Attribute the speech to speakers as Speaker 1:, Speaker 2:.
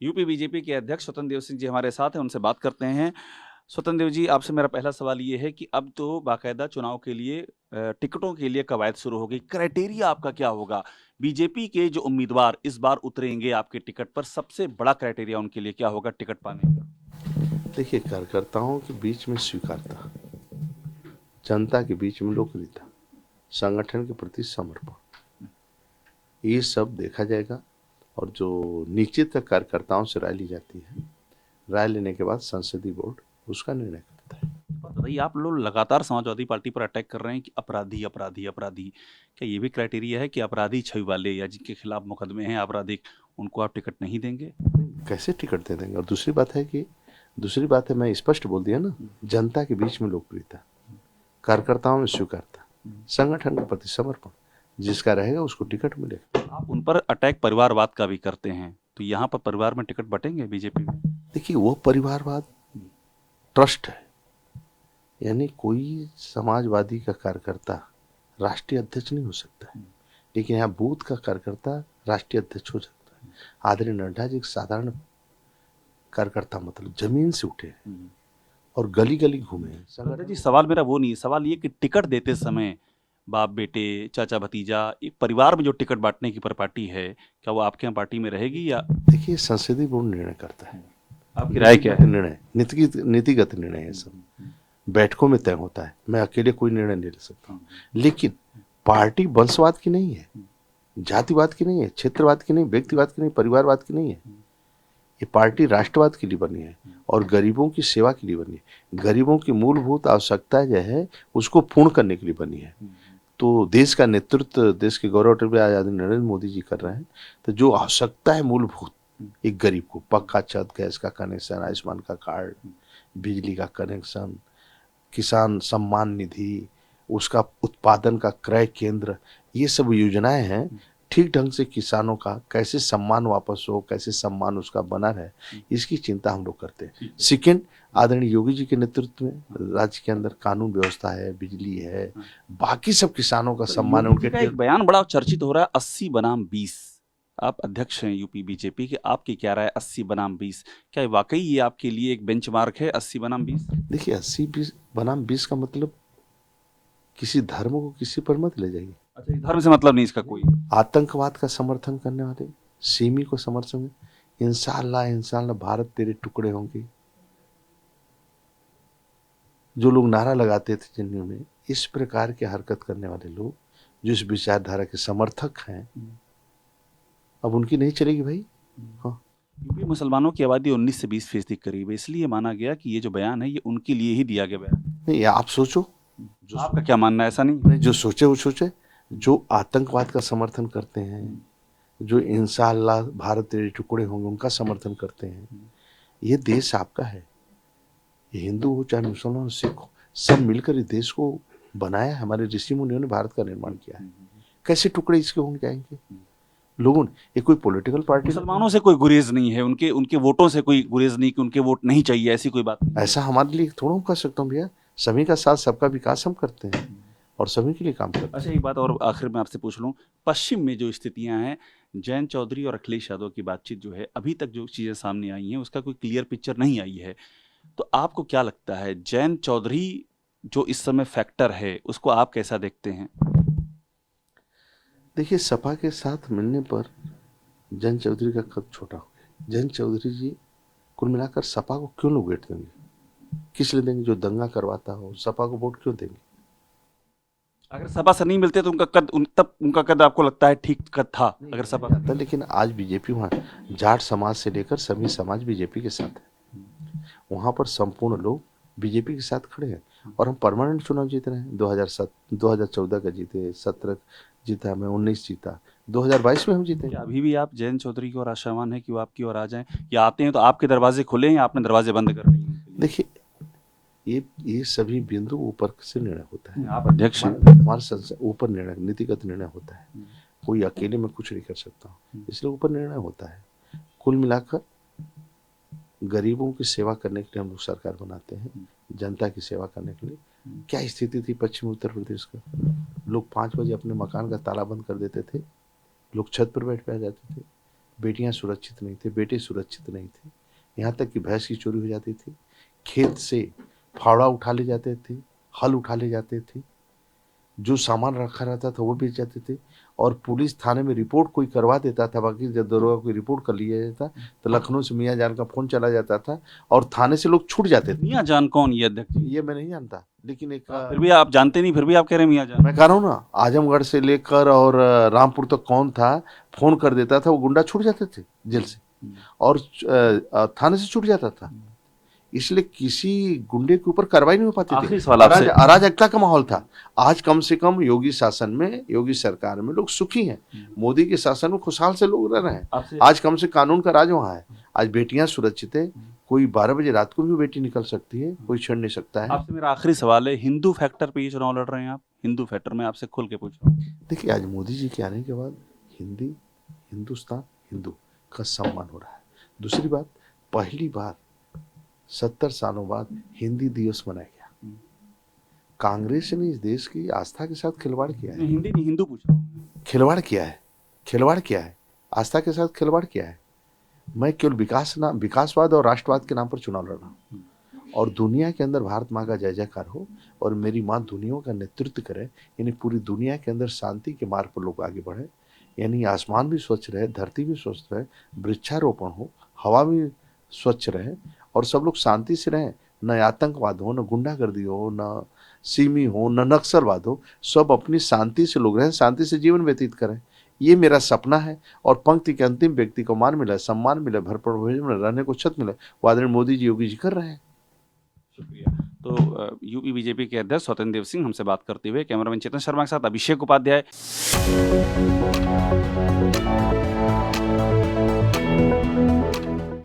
Speaker 1: UP BJP के अध्यक्ष स्वतंत्र देव सिंह जी हमारे साथ हैं, उनसे बात करते हैं। स्वतंत्र देव जी, आपसे मेरा पहला सवाल ये है कि अब तो बाकायदा चुनाव के लिए टिकटों के लिए कवायद शुरू हो गई। क्राइटेरिया आपका क्या होगा? बीजेपी के जो उम्मीदवार इस बार उतरेंगे आपके टिकट पर, सबसे बड़ा क्राइटेरिया उनके लिए क्या होगा टिकट पाने का?
Speaker 2: देखिए, कार्यकर्ताओं के बीच में स्वीकारता, जनता के बीच में लोकप्रियता, संगठन के प्रति समर्पण, ये सब देखा जाएगा। और जो निश्चित कार्यकर्ताओं से राय ली जाती है, राय लेने के बाद संसदीय बोर्ड उसका निर्णय करता है।
Speaker 1: बताइए, आप लोग लगातार समाजवादी पार्टी पर अटैक कर रहे हैं कि अपराधी अपराधी अपराधी, क्या ये भी क्राइटेरिया है कि अपराधी छवि वाले या जिनके खिलाफ मुकदमे हैं आपराधिक, उनको आप टिकट नहीं देंगे?
Speaker 2: कैसे टिकट दे देंगे? और दूसरी बात है, मैं स्पष्ट बोल दिया ना, जनता के बीच में लोकप्रियता, कार्यकर्ताओं में स्वीकारता, संगठन के प्रति समर्पण, जिसका रहेगा उसको टिकट मिलेगा।
Speaker 1: आप उन पर अटैक परिवारवाद का भी करते हैं, तो यहाँ पर परिवार में टिकट बटेंगे बीजेपी में?
Speaker 2: देखिए, वो परिवारवाद ट्रस्ट है, यानी कोई समाजवादी का कार्यकर्ता राष्ट्रीय अध्यक्ष नहीं हो सकता है, लेकिन यहाँ बूथ का कार्यकर्ता राष्ट्रीय अध्यक्ष हो सकता है। आदरणीय नड्डा जी एक साधारण कार्यकर्ता, मतलब जमीन से उठे और गली गली घूमे।
Speaker 1: संजय जी, सवाल मेरा वो नहीं है, सवाल ये कि टिकट देते समय बाप बेटे चाचा भतीजा एक परिवार में जो टिकट बांटने की परिपाटी है, क्या वो आपके यहाँ पार्टी में रहेगी या?
Speaker 2: देखिए, संसदीय बोर्ड निर्णय करता है।
Speaker 1: आपकी राय क्या है?
Speaker 2: निर्णय नीतिगत निर्णय है, सब बैठकों में तय होता है। मैं अकेले कोई निर्णय नहीं ले सकता, लेकिन पार्टी वंशवाद की नहीं है, जातिवाद की नहीं है, क्षेत्रवाद की नहीं, व्यक्तिवाद की नहीं, परिवारवाद की नहीं है। ये पार्टी राष्ट्रवाद के लिए बनी है और गरीबों की सेवा के लिए बनी है। गरीबों की मूलभूत आवश्यकता जो है उसको पूर्ण करने के लिए बनी है। तो देश का नेतृत्व, देश के गौरव आजादी नरेंद्र मोदी जी कर रहे हैं। तो जो आवश्यकता है मूलभूत, एक गरीब को पक्का छत, गैस का कनेक्शन, आयुष्मान का कार्ड, बिजली का कनेक्शन, किसान सम्मान निधि, उसका उत्पादन का क्रय केंद्र, ये सब योजनाएं हैं। ठीक ढंग से किसानों का कैसे सम्मान वापस हो, कैसे सम्मान उसका बना रहे, इसकी चिंता हम लोग करते हैं। सेकेंड, आदरणीय योगी जी के नेतृत्व में राज्य के अंदर कानून व्यवस्था है, बिजली है, बाकी सब किसानों का सम्मान है।
Speaker 1: उनका एक बयान बड़ा चर्चित हो रहा है, 80 बनाम 20। आप अध्यक्ष हैं यूपी बीजेपी के, आपकी क्या राय 80 बनाम 20? क्या वाकई ये आपके लिए एक बेंचमार्क है 80 बनाम 20?
Speaker 2: देखिए, 80 बनाम 20 का मतलब किसी धर्म को किसी पर मत ले जाइए।
Speaker 1: अच्छा, धर्म से मतलब नहीं इसका कोई?
Speaker 2: आतंकवाद का समर्थन करने वाले, सिमी को समर्थन, इंशाअल्लाह इंशाअल्लाह भारत तेरे टुकड़े होंगे, जो लोग नारा लगाते थे जिन्हों में, इस प्रकार की हरकत करने वाले लोग जो इस विचारधारा के समर्थक हैं, अब उनकी नहीं चलेगी भाई। हाँ,
Speaker 1: यूपी मुसलमानों की आबादी 19 से 20% करीब है, इसलिए माना गया कि ये जो बयान है ये उनके लिए ही दिया गया बयान।
Speaker 2: नहीं, आप सोचो,
Speaker 1: आपका क्या मानना है? ऐसा नहीं?
Speaker 2: जो सोचे वो सोचे। जो आतंकवाद का समर्थन करते हैं, जो इंशाअल्लाह भारत तेरे टुकड़े होंगे उनका समर्थन करते हैं, ये देश आपका है। ये हिंदू हो चाहे मुसलमान हो, सिख हो, सब मिलकर इस देश को बनाया। हमारे ऋषि मुनियों ने भारत का निर्माण किया है। कैसे टुकड़े इसके हो जाएंगे लोगों ने? ये कोई पॉलिटिकल पार्टी,
Speaker 1: मुसलमानों से कोई गुरेज नहीं है, उनके उनके वोटों से कोई गुरेज नहीं कि उनके वोट नहीं चाहिए, ऐसी कोई बात नहीं।
Speaker 2: ऐसा हमारे लिए थोड़ा कर सकता हूँ भैया। सभी का साथ सबका विकास हम करते हैं और सभी के लिए काम करते हैं।
Speaker 1: अच्छा, एक बात और आखिर में आपसे पूछ लूँ, पश्चिम में जो स्थितियां हैं, जयंत चौधरी और अखिलेश यादव की बातचीत जो है, अभी तक जो चीज़ें सामने आई हैं उसका कोई क्लियर पिक्चर नहीं आई है। तो आपको क्या लगता है, जयंत चौधरी जो इस समय फैक्टर है उसको आप कैसा देखते हैं?
Speaker 2: देखिए, सपा के साथ मिलने पर जयंत चौधरी का कद छोटा हो गया। जयंत चौधरी जी कुल मिलाकर सपा को क्यों लोग वोट देंगे? किस लिए देंगे? जो दंगा करवाता हो सपा को वोट क्यों देंगे?
Speaker 1: अगर सपा से नहीं मिलते तो तब उनका कद आपको लगता है ठीक कद था अगर सपा से?
Speaker 2: था, लेकिन आज बीजेपी वहाँ जाट समाज से लेकर सभी समाज बीजेपी के साथ है। वहाँ पर संपूर्ण लोग बीजेपी के साथ खड़े हैं और हम परमानेंट चुनाव जीत रहे हैं। 2014 का जीते, 17 जीता, मैं 19 जीता, 2022 में हम जीते।
Speaker 1: क्या अभी भी आप जयंत चौधरी की ओर आशावान है कि वो आपकी ओर आ जाएं, या आते हैं तो आपके दरवाजे खुले हैं या आपने दरवाजे बंद कर लिए हैं?
Speaker 2: देखिए, ये सभी बिंदु ऊपर से निर्णय होता है।
Speaker 1: आप अध्यक्ष हैं।
Speaker 2: हमारे संसद ऊपर निर्णय, नीतिगत निर्णय होता है। कोई अकेले में कुछ नहीं कर सकता, इसलिए ऊपर निर्णय होता है। कुल मिलाकर गरीबों की सेवा करने के लिए हम लोग सरकार बनाते हैं, जनता की सेवा करने के लिए। क्या स्थिति थी पश्चिमी उत्तर प्रदेश का? लोग 5 बजे अपने मकान का ताला बंद कर देते थे, लोग छत पर बैठ जाते थे, बेटियां सुरक्षित नहीं थे, बेटे सुरक्षित नहीं थे। यहाँ तक कि भैंस की चोरी हो जाती थी, खेत से फावड़ा उठा ले जाते थे, हल उठा ले जाते थे, जो सामान रखा रहता था वो बेच जाते थे। और पुलिस थाने में रिपोर्ट कोई करवा देता था, बाकी जब दरोगा कोई रिपोर्ट कर लिया जाता तो लखनऊ से मियाँ जान का फोन चला जाता था और थाने से लोग छूट जाते थे।
Speaker 1: मियाँ जान कौन ये अध्यक्ष जी?
Speaker 2: ये मैं नहीं जानता, लेकिन एक
Speaker 1: फिर भी आप जानते नहीं, फिर भी आप कह रहे हैं मियाँ जान।
Speaker 2: मैं कह रहा हूँ ना, आजमगढ़ से लेकर और रामपुर तक कौन था, फोन कर देता था, वो गुंडा छूट जाते थे जेल से और थाने से छूट जाता था। इसलिए किसी गुंडे के ऊपर कार्रवाई नहीं हो पाती थी।
Speaker 1: आखिरी सवाल आपसे।
Speaker 2: अराजकता का माहौल था। आज कम से कम योगी शासन में, योगी सरकार में लोग सुखी हैं। मोदी के शासन में खुशहाल से लोग रह रहे हैं। आज कम से कानून का राज वहाँ है। आज बेटियां सुरक्षित है, कोई 12 बजे रात को भी बेटी निकल सकती है, कोई छेड़ नहीं सकता है।
Speaker 1: आपसे मेरा आखिरी सवाल है, हिंदू फैक्टर पे ये चुनाव लड़ रहे हैं आप? हिंदू फैक्टर में आपसे खुल के पूछ रहा हूँ।
Speaker 2: देखिए, आज मोदी जी के आने के बाद हिंदी, हिंदुस्तान, हिंदू का सम्मान हो रहा है। दूसरी बात, पहली बार 70 सालों बाद हिंदी दिवस मनाया गया। कांग्रेस ने इस देश की आस्था के साथ खिलवाड़ किया है।
Speaker 1: हिंदी नहीं, हिंदू पूछ रहा हूँ।
Speaker 2: खिलवाड़ किया है, खिलवाड़ किया है, आस्था के साथ खिलवाड़ किया है। मैं केवल विकासवाद और राष्ट्रवाद के नाम पर चुनाव लड़ रहा हूँ और दुनिया के अंदर भारत माँ का जय जयकार हो और मेरी माँ दुनिया का नेतृत्व करे, यानी पूरी दुनिया के अंदर शांति के मार्ग पर लोग आगे बढ़े, यानी आसमान भी स्वच्छ रहे, धरती भी स्वच्छ रहे, वृक्षारोपण हो, हवा भी स्वच्छ रहे और सब लोग शांति से रहें। न आतंकवाद हो, न गुंडागर्दी हो, न सीमी हो, न नक्सलवाद हो, सब अपनी शांति से लोग रहें, शांति से जीवन व्यतीत करें। ये मेरा सपना है और पंक्ति के अंतिम व्यक्ति को मान मिले, सम्मान मिले, भरपूर भोजन मिले, रहने को छत मिले, वो आदरणीय मोदी जी, योगी जी कर रहे हैं।
Speaker 1: शुक्रिया। तो यूपी बीजेपी के अध्यक्ष स्वतंत्र देव सिंह हमसे बात करते हुए। कैमरामैन चेतन शर्मा के साथ अभिषेक उपाध्याय।